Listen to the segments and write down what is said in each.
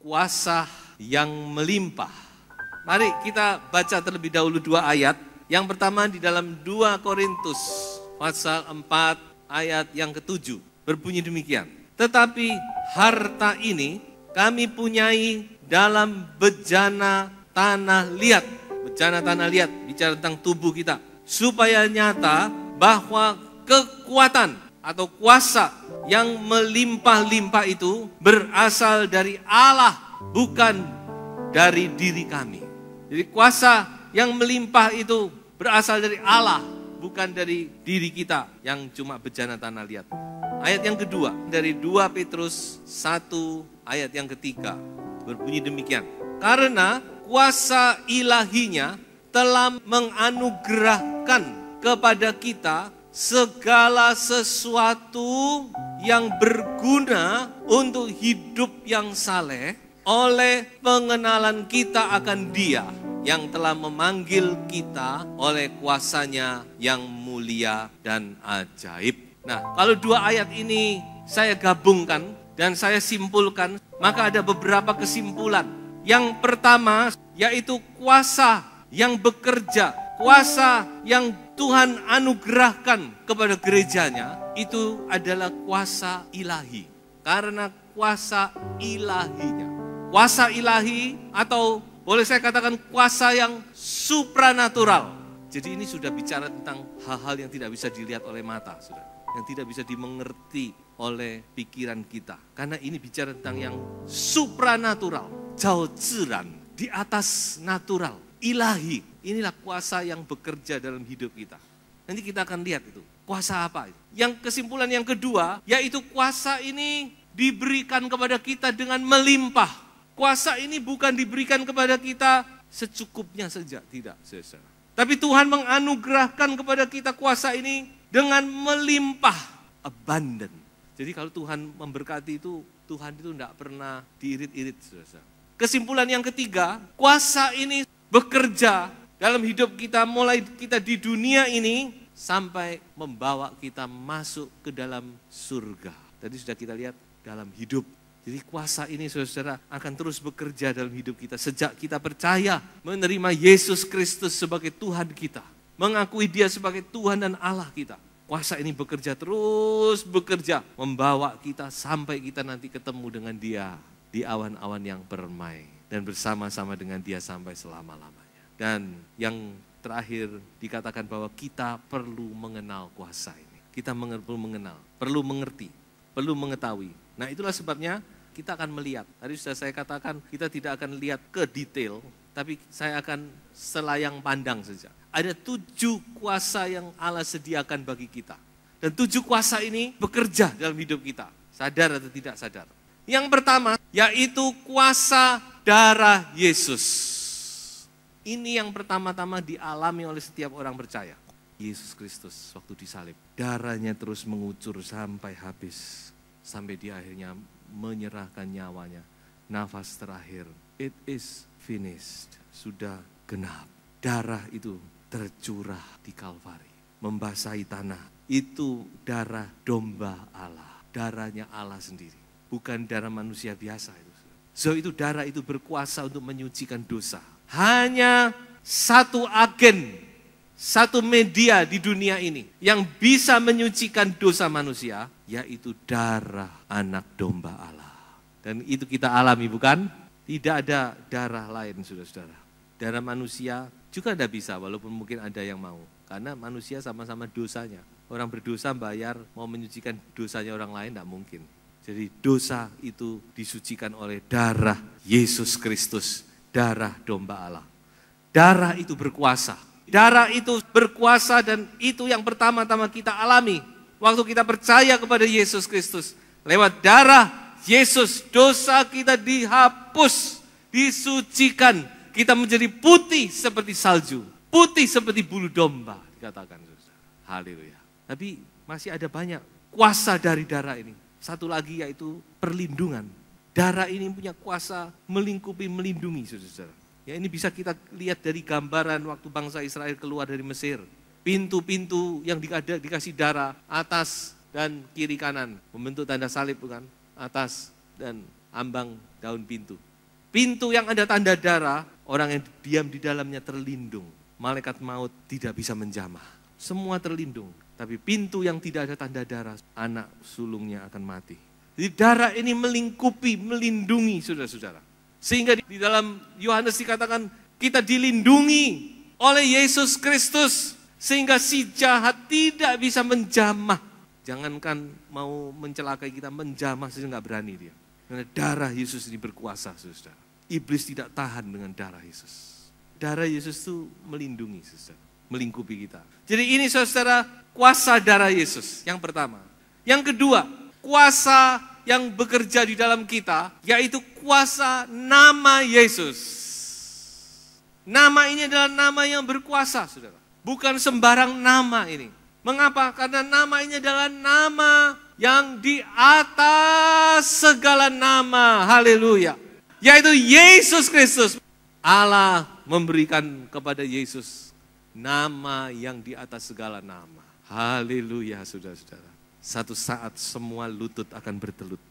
Kuasa yang melimpah. Mari kita baca terlebih dahulu 2 ayat. Yang pertama di dalam 2 Korintus pasal 4 ayat yang ke-7. Berbunyi demikian. Tetapi harta ini kami punyai dalam bejana tanah liat. Bejana tanah liat bicara tentang tubuh kita. Supaya nyata bahwa kekuatan atau kuasa yang melimpah-limpah itu berasal dari Allah, bukan dari diri kami. Jadi kuasa yang melimpah itu berasal dari Allah, bukan dari diri kita yang cuma bejana tanah liat. Ayat yang kedua dari 2 Petrus 1 ayat yang ketiga berbunyi demikian. Karena kuasa ilahinya telah menganugerahkan kepada kita segala sesuatu yang berguna untuk hidup yang saleh oleh pengenalan kita akan Dia yang telah memanggil kita oleh kuasanya yang mulia dan ajaib. Nah, kalau 2 ayat ini saya gabungkan dan saya simpulkan, maka ada beberapa kesimpulan. Yang pertama yaitu kuasa yang bekerja, kuasa yang Tuhan anugerahkan kepada gerejanya itu adalah kuasa ilahi. Karena kuasa ilahinya. Kuasa ilahi atau boleh saya katakan kuasa yang supranatural. Jadi ini sudah bicara tentang hal-hal yang tidak bisa dilihat oleh mata, saudara. Yang tidak bisa dimengerti oleh pikiran kita. Karena ini bicara tentang yang supranatural, jauh ziran, di atas natural, ilahi. Inilah kuasa yang bekerja dalam hidup kita. Nanti kita akan lihat itu. Kuasa apa? Yang kesimpulan yang kedua, yaitu kuasa ini diberikan kepada kita dengan melimpah. Kuasa ini bukan diberikan kepada kita secukupnya saja. Tidak, saudara. Tapi Tuhan menganugerahkan kepada kita kuasa ini dengan melimpah. Abundant. Jadi kalau Tuhan memberkati itu, Tuhan itu tidak pernah diirit-irit, saudara. Kesimpulan yang ketiga, kuasa ini bekerja dalam hidup kita mulai kita di dunia ini sampai membawa kita masuk ke dalam surga. Tadi sudah kita lihat dalam hidup. Jadi kuasa ini saudara akan terus bekerja dalam hidup kita. Sejak kita percaya menerima Yesus Kristus sebagai Tuhan kita. Mengakui Dia sebagai Tuhan dan Allah kita. Kuasa ini bekerja terus bekerja. Membawa kita sampai kita nanti ketemu dengan Dia. Di awan-awan yang permai. Dan bersama-sama dengan Dia sampai selama-lamanya. Dan yang terakhir dikatakan bahwa kita perlu mengenal kuasa ini. Kita perlu mengenal, perlu mengerti, perlu mengetahui. Nah itulah sebabnya kita akan melihat. Tadi sudah saya katakan kita tidak akan lihat ke detail, tapi saya akan selayang pandang saja. Ada 7 kuasa yang Allah sediakan bagi kita. Dan 7 kuasa ini bekerja dalam hidup kita. Sadar atau tidak sadar. Yang pertama yaitu kuasa darah Yesus. Ini yang pertama-tama dialami oleh setiap orang percaya. Yesus Kristus waktu disalib. Darahnya terus mengucur sampai habis. Sampai dia akhirnya menyerahkan nyawanya. Nafas terakhir. It is finished. Sudah genap. Darah itu tercurah di Kalvari. Membasahi tanah. Itu darah domba Allah. Darahnya Allah sendiri. Bukan darah manusia biasa itu. So itu darah itu berkuasa untuk menyucikan dosa. Hanya satu agen, satu media di dunia ini yang bisa menyucikan dosa manusia, yaitu darah anak domba Allah. Dan itu kita alami bukan? Tidak ada darah lain saudara-saudara. Darah manusia juga tidak bisa walaupun mungkin ada yang mau. Karena manusia sama-sama dosanya. Orang berdosa bayar mau menyucikan dosanya orang lain tidak mungkin. Jadi dosa itu disucikan oleh darah Yesus Kristus. Darah domba Allah. Darah itu berkuasa. Darah itu berkuasa dan itu yang pertama-tama kita alami. Waktu kita percaya kepada Yesus Kristus. Lewat darah Yesus, dosa kita dihapus, disucikan. Kita menjadi putih seperti salju, putih seperti bulu domba, dikatakan. Haleluya. Tapi masih ada banyak kuasa dari darah ini. Satu lagi yaitu perlindungan. Darah ini punya kuasa melingkupi, melindungi, saudara-saudara. Ya, ini bisa kita lihat dari gambaran waktu bangsa Israel keluar dari Mesir. Pintu-pintu yang dikasih darah, atas dan kiri kanan. Membentuk tanda salib, bukan? Atas dan ambang daun pintu. Pintu yang ada tanda darah, orang yang diam di dalamnya terlindung. Malaikat maut tidak bisa menjamah. Semua terlindung. Tapi pintu yang tidak ada tanda darah, anak sulungnya akan mati. Jadi darah ini melingkupi, melindungi, saudara-saudara. Sehingga di dalam Yohanes dikatakan, kita dilindungi oleh Yesus Kristus. Sehingga si jahat tidak bisa menjamah. Jangankan mau mencelakai kita, menjamah saja nggak berani dia. Karena darah Yesus ini berkuasa, saudara. Iblis tidak tahan dengan darah Yesus. Darah Yesus itu melindungi, saudara, melingkupi kita. Jadi ini, saudara, kuasa darah Yesus yang pertama. Yang kedua, kuasa yang bekerja di dalam kita, yaitu kuasa nama Yesus. Nama ini adalah nama yang berkuasa, saudara. Bukan sembarang nama ini. Mengapa? Karena nama ini adalah nama yang di atas segala nama. Haleluya. Yaitu Yesus Kristus. Allah memberikan kepada Yesus nama yang di atas segala nama. Haleluya, saudara-saudara. Satu saat semua lutut akan bertelut.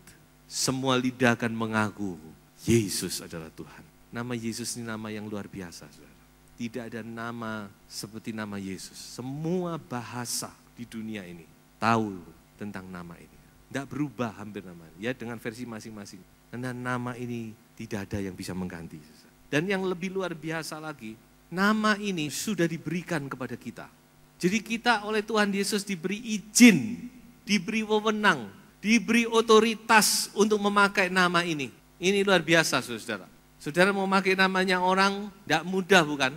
Semua lidah akan mengaku Yesus adalah Tuhan. Nama Yesus ini nama yang luar biasa, saudara. Tidak ada nama seperti nama Yesus. Semua bahasa di dunia ini tahu tentang nama ini. Tidak berubah hampir nama. Ya, dengan versi masing-masing. Karena nama ini tidak ada yang bisa mengganti. Dan yang lebih luar biasa lagi, nama ini sudah diberikan kepada kita. Jadi kita oleh Tuhan Yesus diberi izin, diberi wewenang, diberi otoritas untuk memakai nama ini. Ini luar biasa, saudara. Saudara mau memakai namanya orang, tidak mudah, bukan?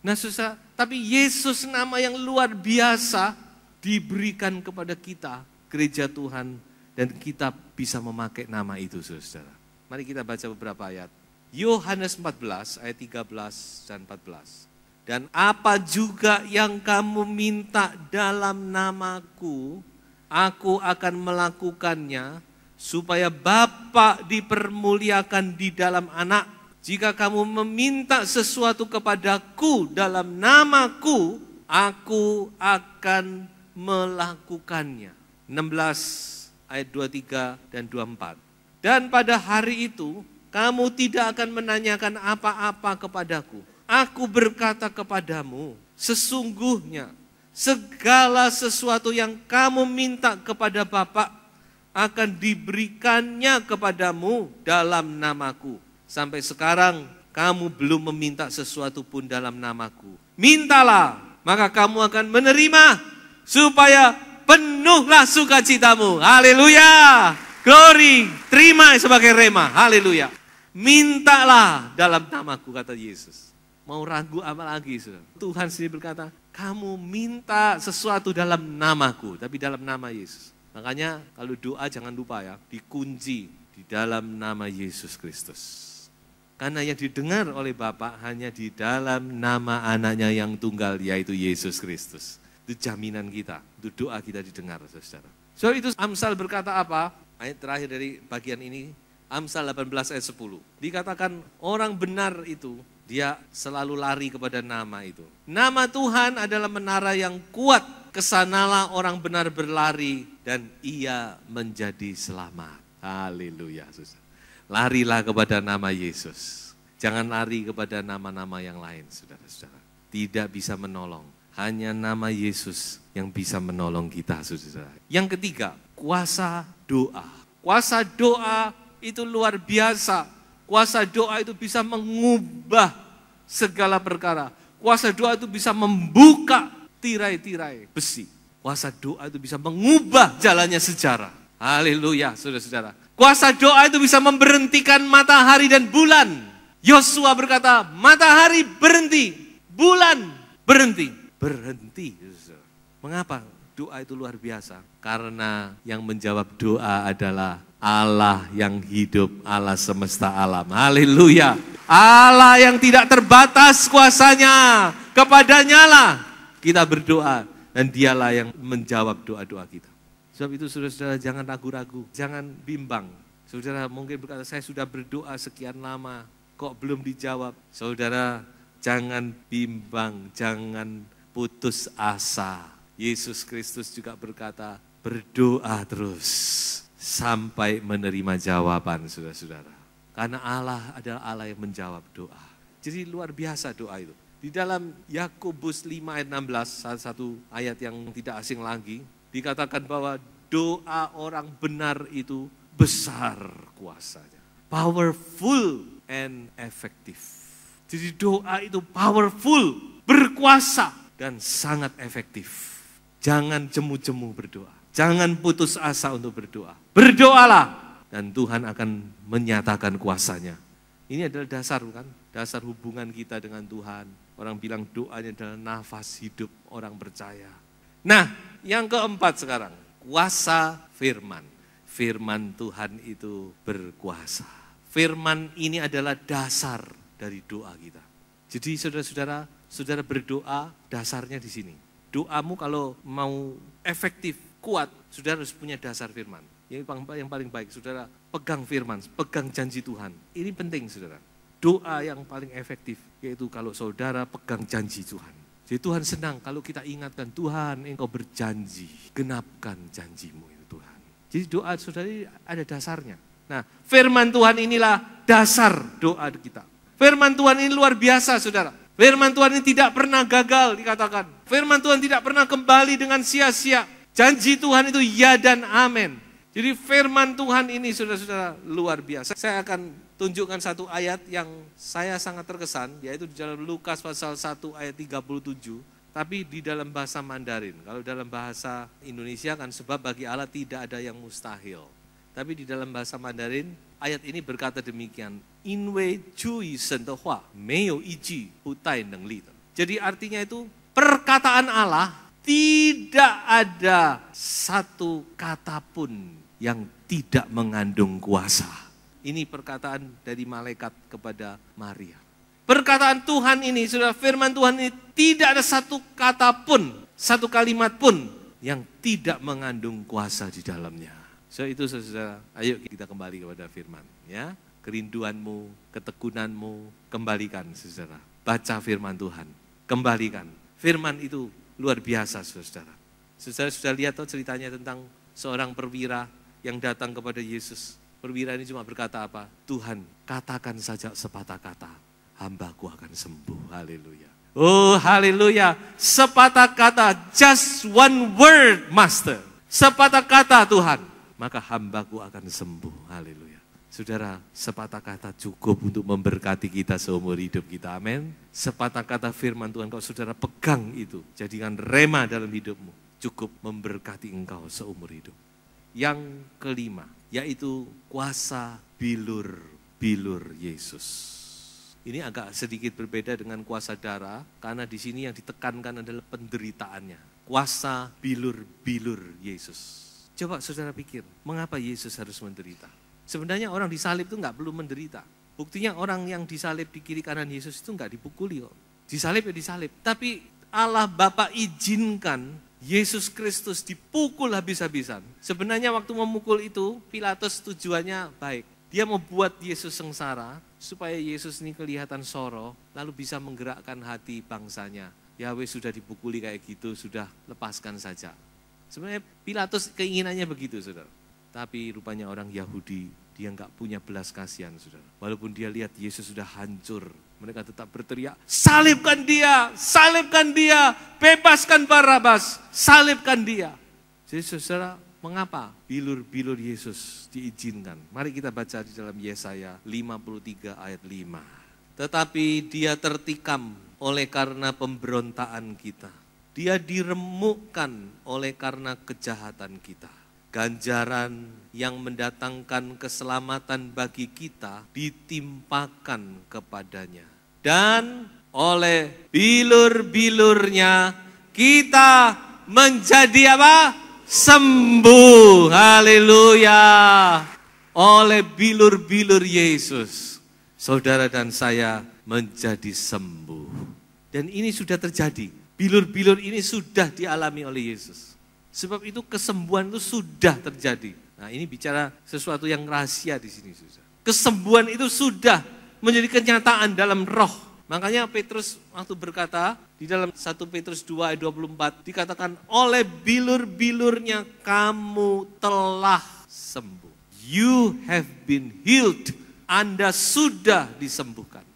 Nah, susah. Tapi Yesus, nama yang luar biasa, diberikan kepada kita, gereja Tuhan, dan kita bisa memakai nama itu, saudara. Mari kita baca beberapa ayat. Yohanes 14 ayat 13 dan 14. Dan apa juga yang kamu minta dalam namaku, aku akan melakukannya, supaya Bapa dipermuliakan di dalam Anak. Jika kamu meminta sesuatu kepadaku dalam namaku, aku akan melakukannya. 16 ayat 23 dan 24. Dan pada hari itu, kamu tidak akan menanyakan apa-apa kepadaku. Aku berkata kepadamu, sesungguhnya segala sesuatu yang kamu minta kepada Bapa akan diberikannya kepadamu dalam namaku. Sampai sekarang kamu belum meminta sesuatu pun dalam namaku. Mintalah, maka kamu akan menerima, supaya penuhlah sukacitamu. Haleluya. Glory, terima sebagai rema, haleluya. Mintalah dalam namaku, kata Yesus. Mau ragu apa lagi, saudara? Tuhan sendiri berkata, kamu minta sesuatu dalam namaku, tapi dalam nama Yesus. Makanya kalau doa jangan lupa ya, dikunci di dalam nama Yesus Kristus. Karena yang didengar oleh Bapa hanya di dalam nama anaknya yang tunggal, yaitu Yesus Kristus. Itu jaminan kita, itu doa kita didengar, saudara. So itu Amsal berkata apa? Ayat terakhir dari bagian ini, Amsal 18 ayat 10. Dikatakan orang benar itu, dia selalu lari kepada nama itu. Nama Tuhan adalah menara yang kuat. Kesanalah orang benar berlari dan ia menjadi selamat. Haleluya. Larilah kepada nama Yesus. Jangan lari kepada nama-nama yang lain, saudara-saudara. Tidak bisa menolong. Hanya nama Yesus yang bisa menolong kita, saudara. Yang ketiga, kuasa doa. Kuasa doa itu luar biasa. Kuasa doa itu bisa mengubah segala perkara. Kuasa doa itu bisa membuka tirai-tirai besi. Kuasa doa itu bisa mengubah jalannya sejarah. Haleluya, saudara-saudara. Kuasa doa itu bisa memberhentikan matahari dan bulan. Yosua berkata, matahari berhenti, bulan berhenti. Berhenti. Mengapa? Doa itu luar biasa. Karena yang menjawab doa adalah Allah yang hidup, Allah semesta alam. Haleluya. Allah yang tidak terbatas kuasanya. Kepadanya lah kita berdoa. Dan dialah yang menjawab doa-doa kita. Sebab itu saudara-saudara jangan ragu-ragu, jangan bimbang. Saudara mungkin berkata, saya sudah berdoa sekian lama, kok belum dijawab. Saudara jangan bimbang, jangan putus asa. Yesus Kristus juga berkata, berdoa terus sampai menerima jawaban, saudara-saudara. Karena Allah adalah Allah yang menjawab doa. Jadi luar biasa doa itu. Di dalam Yakobus 5 ayat 16, salah satu ayat yang tidak asing lagi, dikatakan bahwa doa orang benar itu besar kuasanya. Powerful and effective. Jadi doa itu powerful, berkuasa, dan sangat efektif. Jangan jemu-jemu berdoa. Jangan putus asa untuk berdoa. Berdoalah dan Tuhan akan menyatakan kuasanya. Ini adalah dasar, bukan? Dasar hubungan kita dengan Tuhan. Orang bilang doanya adalah nafas hidup orang percaya. Nah, yang keempat sekarang, kuasa firman. Firman Tuhan itu berkuasa. Firman ini adalah dasar dari doa kita. Jadi saudara-saudara, saudara berdoa dasarnya di sini. Doamu kalau mau efektif, kuat, saudara harus punya dasar firman. Yang paling baik, saudara pegang firman, pegang janji Tuhan. Ini penting, saudara. Doa yang paling efektif, yaitu kalau saudara pegang janji Tuhan. Jadi Tuhan senang kalau kita ingatkan, Tuhan engkau berjanji, genapkan janjimu itu Tuhan. Jadi doa saudara ada dasarnya. Nah, firman Tuhan inilah dasar doa kita. Firman Tuhan ini luar biasa, saudara. Firman Tuhan ini tidak pernah gagal dikatakan. Firman Tuhan tidak pernah kembali dengan sia-sia. Janji Tuhan itu ya dan amin. Jadi firman Tuhan ini saudara-saudara luar biasa. Saya akan tunjukkan satu ayat yang saya sangat terkesan, yaitu di dalam Lukas pasal 1 ayat 37, tapi di dalam bahasa Mandarin. Kalau dalam bahasa Indonesia kan sebab bagi Allah tidak ada yang mustahil. Tapi di dalam bahasa Mandarin, ayat ini berkata demikian, Inwei Cui Shen de Hua, Meiou Yi Ji Hu Dai Neng Li. Jadi artinya itu perkataan Allah tidak ada satu kata pun yang tidak mengandung kuasa. Ini perkataan dari malaikat kepada Maria. Perkataan Tuhan ini, saudara, firman Tuhan ini tidak ada satu kata pun, satu kalimat pun yang tidak mengandung kuasa di dalamnya. So itu saudara, ayo kita kembali kepada firman. Ya, kerinduanmu, ketekunanmu, kembalikan saudara. Baca firman Tuhan, kembalikan. Firman itu luar biasa saudara. Saudara sudah lihat tuh ceritanya tentang seorang perwira yang datang kepada Yesus. Perwira ini cuma berkata apa? Tuhan, katakan saja sepatah kata, hambaku akan sembuh. Haleluya. Oh haleluya. Sepatah kata, just one word master. Sepatah kata Tuhan, maka hambaku akan sembuh. Haleluya. Saudara, sepatah kata cukup untuk memberkati kita seumur hidup kita. Amin. Sepatah kata firman Tuhan, kalau saudara pegang itu, jadikan rema dalam hidupmu, cukup memberkati engkau seumur hidup. Yang kelima, yaitu kuasa bilur-bilur Yesus. Ini agak sedikit berbeda dengan kuasa darah, karena di sini yang ditekankan adalah penderitaannya. Kuasa bilur-bilur Yesus. Coba saudara pikir, mengapa Yesus harus menderita? Sebenarnya orang disalib itu nggak perlu menderita. Buktinya orang yang disalib di kiri kanan Yesus itu nggak dipukuli kok. Disalib ya disalib. Tapi Allah Bapa izinkan Yesus Kristus dipukul habis-habisan. Sebenarnya waktu memukul itu, Pilatus tujuannya baik. Dia mau buat Yesus sengsara, supaya Yesus ini kelihatan soro, lalu bisa menggerakkan hati bangsanya. Yahweh sudah dipukuli kayak gitu, sudah lepaskan saja. Sebenarnya Pilatus keinginannya begitu, saudara. Tapi rupanya orang Yahudi, dia nggak punya belas kasihan, saudara. Walaupun dia lihat Yesus sudah hancur, mereka tetap berteriak, salibkan dia, bebaskan Barabas, salibkan dia. Jadi saudara, mengapa bilur-bilur Yesus diizinkan? Mari kita baca di dalam Yesaya 53 ayat 5. Tetapi dia tertikam oleh karena pemberontaan kita. Dia diremukkan oleh karena kejahatan kita. Ganjaran yang mendatangkan keselamatan bagi kita ditimpakan kepadanya. Dan oleh bilur-bilurnya kita menjadi apa? Sembuh. Haleluya. oleh bilur-bilur Yesus, saudara dan saya menjadi sembuh. Dan ini sudah terjadi. Bilur-bilur ini sudah dialami oleh Yesus. Sebab itu kesembuhan itu sudah terjadi. Nah, ini bicara sesuatu yang rahasia di sini, saudara. Kesembuhan itu sudah menjadi kenyataan dalam roh. Makanya Petrus waktu berkata di dalam 1 Petrus 2 ayat 24 dikatakan oleh bilur-bilurnya kamu telah sembuh. You have been healed. Anda sudah disembuhkan.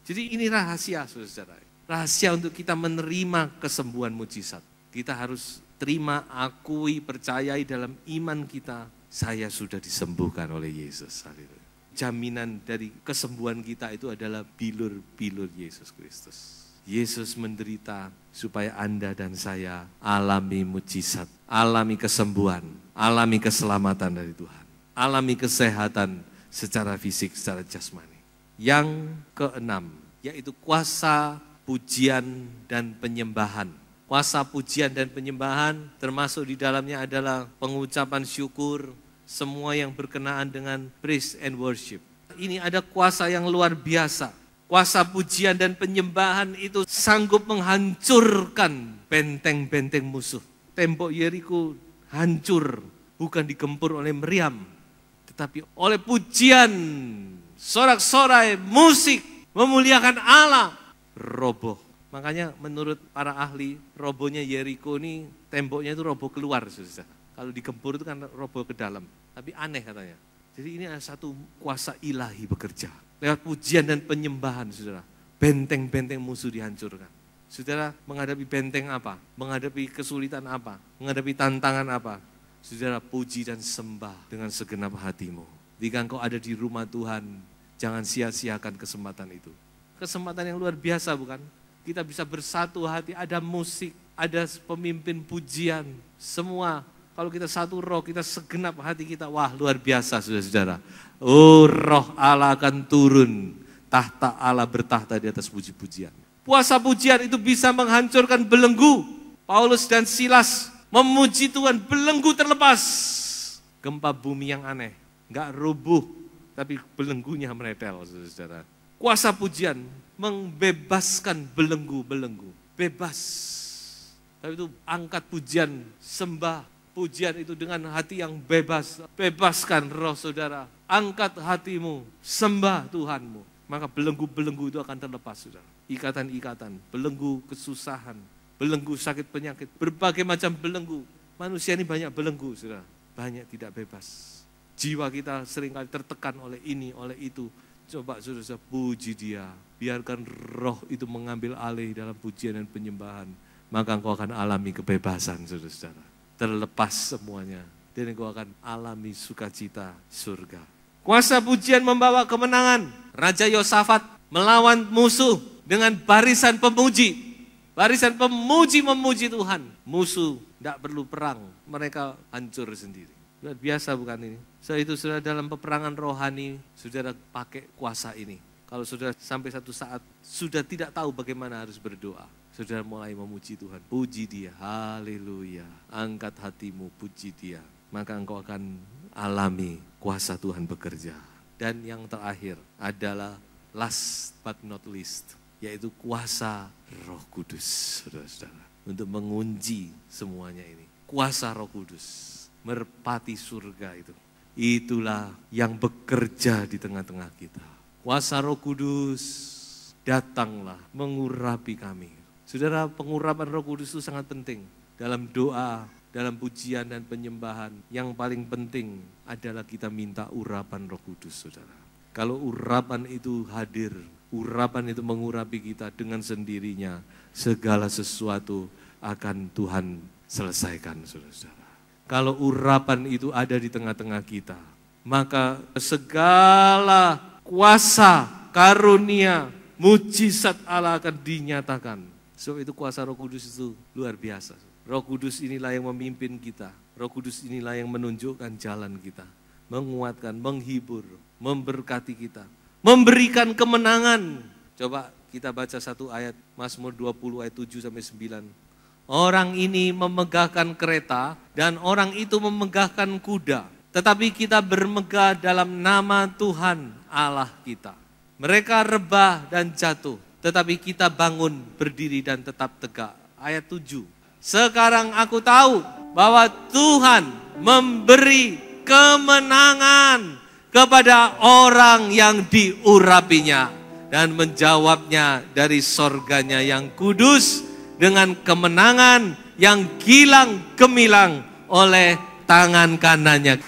Jadi ini rahasia, saudara. Rahasia untuk kita menerima kesembuhan mujizat. Kita harus terima, akui, percayai dalam iman kita. Saya sudah disembuhkan oleh Yesus. Haleluya. Jaminan dari kesembuhan kita itu adalah bilur-bilur Yesus Kristus. Yesus menderita supaya Anda dan saya alami mujizat, alami kesembuhan, alami keselamatan dari Tuhan, alami kesehatan secara fisik, secara jasmani. Yang keenam, yaitu kuasa pujian dan penyembahan. Kuasa pujian dan penyembahan termasuk di dalamnya adalah pengucapan syukur, semua yang berkenaan dengan praise and worship. Ini ada kuasa yang luar biasa. Kuasa pujian dan penyembahan itu sanggup menghancurkan benteng-benteng musuh. Tembok Yeriko hancur, bukan digempur oleh meriam, tetapi oleh pujian, sorak-sorai, musik, memuliakan Allah, roboh. Makanya menurut para ahli, robohnya Yeriko ini temboknya itu roboh keluar, saudara. Kalau digempur itu kan roboh ke dalam. Tapi aneh katanya. Jadi ini ada satu kuasa ilahi bekerja. Lewat pujian dan penyembahan, saudara. Benteng-benteng musuh dihancurkan. Saudara menghadapi benteng apa? Menghadapi kesulitan apa? Menghadapi tantangan apa? Saudara puji dan sembah dengan segenap hatimu. Jika engkau ada di rumah Tuhan, jangan sia-siakan kesempatan itu. Kesempatan yang luar biasa bukan? Kita bisa bersatu hati, ada musik, ada pemimpin pujian, semua. Kalau kita satu roh, kita segenap hati kita, wah luar biasa saudara-saudara. Oh roh Allah akan turun, tahta Allah bertahta di atas puji-pujian. Puasa pujian itu bisa menghancurkan belenggu. Paulus dan Silas memuji Tuhan, belenggu terlepas. Gempa bumi yang aneh, gak rubuh, tapi belenggunya meretel saudara-saudara. Kuasa pujian membebaskan belenggu-belenggu, bebas. Tapi itu angkat pujian, sembah. Pujian itu dengan hati yang bebas, bebaskan roh saudara, angkat hatimu, sembah Tuhanmu. Maka belenggu-belenggu itu akan terlepas saudara. Ikatan-ikatan, belenggu kesusahan, belenggu sakit penyakit, berbagai macam belenggu. Manusia ini banyak belenggu saudara, banyak tidak bebas. Jiwa kita seringkali tertekan oleh ini, oleh itu. Coba saudara puji Dia, biarkan roh itu mengambil alih dalam pujian dan penyembahan. Maka engkau akan alami kebebasan saudara-saudara. Terlepas semuanya, dan engkau akan alami sukacita surga. Kuasa pujian membawa kemenangan. Raja Yosafat melawan musuh dengan barisan pemuji. Barisan pemuji memuji Tuhan. Musuh tidak perlu perang, mereka hancur sendiri. Luar biasa bukan ini? So itu sudah dalam peperangan rohani, saudara pakai kuasa ini. Kalau saudara sampai satu saat sudah tidak tahu bagaimana harus berdoa, saudara mulai memuji Tuhan, puji Dia, haleluya, angkat hatimu, puji Dia, maka engkau akan alami kuasa Tuhan bekerja. Dan yang terakhir adalah last but not least, yaitu kuasa Roh Kudus, saudara-saudara, untuk mengunci semuanya ini. Kuasa Roh Kudus, merpati surga itu, itulah yang bekerja di tengah-tengah kita. Kuasa Roh Kudus, datanglah mengurapi kami. Saudara, pengurapan Roh Kudus itu sangat penting dalam doa, dalam pujian dan penyembahan. Yang paling penting adalah kita minta urapan Roh Kudus, saudara. Kalau urapan itu hadir, urapan itu mengurapi kita dengan sendirinya, segala sesuatu akan Tuhan selesaikan, saudara-saudara. Kalau urapan itu ada di tengah-tengah kita, maka segala kuasa, karunia, mujizat Allah akan dinyatakan. So itu kuasa Roh Kudus itu luar biasa. Roh Kudus inilah yang memimpin kita. Roh Kudus inilah yang menunjukkan jalan kita. Menguatkan, menghibur, memberkati kita. Memberikan kemenangan. Coba kita baca satu ayat, Mazmur 20 ayat 7-9. Orang ini memegahkan kereta dan orang itu memegahkan kuda. tetapi kita bermegah dalam nama Tuhan Allah kita. Mereka rebah dan jatuh, tetapi kita bangun, berdiri dan tetap tegak. Ayat 7. Sekarang aku tahu bahwa Tuhan memberi kemenangan kepada orang yang diurapinya dan menjawabnya dari sorganya yang kudus dengan kemenangan yang gilang gemilang oleh tangan kanannya.